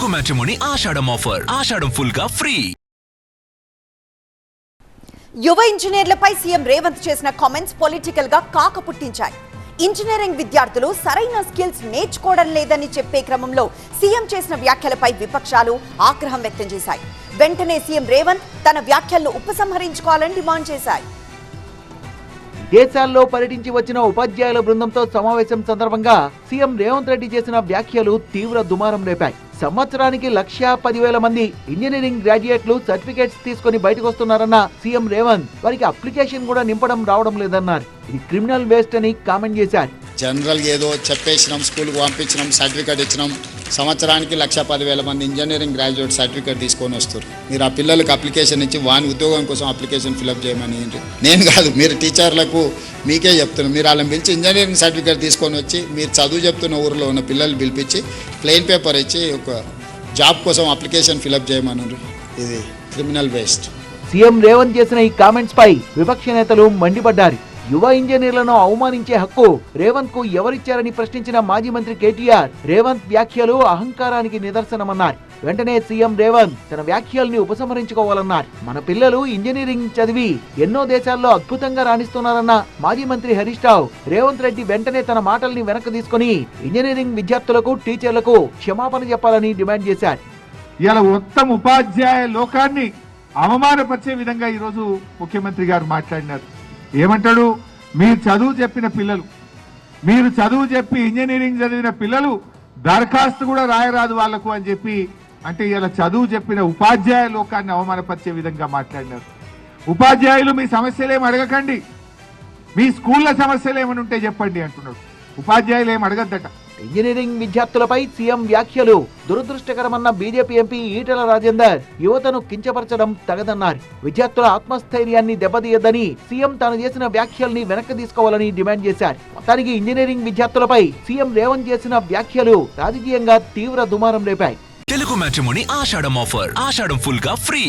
Telugu matrimony ఆషాఢం offer. ఆషాఢం full గా free. యువ ఇంజనీర్లపై CM Revanth చేసిన కామెంట్స్ పొలిటికల్ గా కాక పుట్టించాయి. ఇంజనీరింగ్ విద్యార్థులు సరైన స్కిల్స్ నేర్చుకోవడం లేదని చెప్పే క్రమంలో సీఎం చేసిన వ్యాఖ్యలపై విపక్షాలు ఆగ్రహం వ్యక్తం చేశాయి. వెంటనే సీఎం రేవంత్ తన వ్యాఖ్యలను ఉపసంహరించుకోవాలని డిమాండ్ చేశాయి. దేశాల్లో పర్యటించి వచ్చిన ఉపాధ్యాయుల బృందంతో సమావేశం సందర్భంగా సీఎం రేవంత్ రెడ్డి చేసిన వ్యాఖ్యలు తీవ్ర దుమారం రేపాయి. సంవత్సరానికి 1,10,000 మంది ఇంజనీరింగ్ గ్రాడ్యుయేట్లు సర్టిఫికేట్స్ తీసుకుని బయటకు వస్తున్నారన్న సీఎం రేవంత్ వారికి అప్లికేషన్ కూడా నింపడం రావడం లేదన్నారు. ఇది క్రిమినల్ వేస్ట్ అని కామెంట్ చేశారు. జనరల్ ఏదో చెప్పేసినాం, స్కూల్కి పంపించినాం, సర్టిఫికేట్ ఇచ్చినాం. సంవత్సరానికి 1,10,000 మంది ఇంజనీరింగ్ గ్రాడ్యుయేట్ సర్టిఫికేట్ తీసుకొని వస్తారు. మీరు ఆ పిల్లలకు అప్లికేషన్ ఇచ్చి వాని ఉద్యోగం కోసం అప్లికేషన్ ఫిలప్ చేయమని నేను కాదు, మీరు టీచర్లకు మీకే చెప్తున్నాను. మీరు వాళ్ళని పిలిచి ఇంజనీరింగ్ సర్టిఫికేట్ తీసుకొని వచ్చి మీరు చదువు చెప్తున్న ఊరిలో ఉన్న పిల్లలు పిలిపించి ప్లెయిన్ పేపర్ ఇచ్చి ఒక జాబ్ కోసం అప్లికేషన్ ఫిలప్ చేయమన్నారు. ఇది క్రిమినల్ వేస్ట్. సీఎం రేవంత్ చేసిన ఈ కామెంట్స్ పై విపక్ష నేతలు మండిపడ్డారు. యువ ఇంజనీర్లను అవమానించే హక్కు రేవంత్ కు ఎవరిచ్చారని ప్రశ్నించిన మాజీ మంత్రి కేటీఆర్ రేవంత్ వ్యాఖ్యలు అహంకారానికి నిదర్శనమన్నారు. వెంటనే సీఎం రేవంత్ తన వ్యాఖ్యల్ని ఉపసంహరించుకోవాలన్నారు. మన పిల్లలు ఇంజనీరింగ్ చదివి ఎన్నో దేశాల్లో అద్భుతంగా రాణిస్తున్నారన్న మాజీ మంత్రి హరీష్ రావు రేవంత్ రెడ్డి వెంటనే తన మాటల్ని వెనక్కి తీసుకుని ఇంజనీరింగ్ విద్యార్థులకు టీచర్లకు క్షమాపణ చెప్పాలని డిమాండ్ చేశారు. ఇలా మొత్తం ఉపాధ్యాయ లోకాన్ని అవమానపరిచే విధంగా ఈరోజు ముఖ్యమంత్రి గారు మాట్లాడినారు. ఏమంటాడు? మీరు చదువు చెప్పిన పిల్లలు, మీరు చదువు చెప్పి ఇంజనీరింగ్ చదివిన పిల్లలు దరఖాస్తు కూడా రాయరాదు వాళ్లకు అని చెప్పి అంటే ఇలా చదువు చెప్పిన ఉపాధ్యాయ లోకాన్ని అవమానపరిచే విధంగా మాట్లాడినారు. ఉపాధ్యాయులు మీ సమస్యలేం అడగకండి, మీ స్కూళ్ళ సమస్యలు ఏమైనా ఉంటే చెప్పండి అంటున్నాడు. ఉపాధ్యాయులు ఏం అడగద్దట. ఇంజనీరింగ్ విద్యార్థులపై సీఎం వ్యాఖ్యలు దురదృష్టకరమన్న బీజేపీ ఎంపీ ఈటెల రాజేందర్ యువతను కించపరచడం తగదన్నారు. విద్యార్థుల ఆత్మస్థైర్యాన్ని దెబ్బతీయద్దని సీఎం తాను చేసిన వ్యాఖ్యల్ని వెనక్కి తీసుకోవాలని డిమాండ్ చేశారు. మొత్తానికి ఇంజనీరింగ్ విద్యార్థులపై సీఎం రేవంత్ చేసిన వ్యాఖ్యలు రాజకీయంగా తీవ్ర దుమారం రేపాయి. తెలుగు మ్యాట్రిమోనీ ఆషాఢం ఆఫర్. ఆషాఢం ఫుల్ గా ఫ్రీ.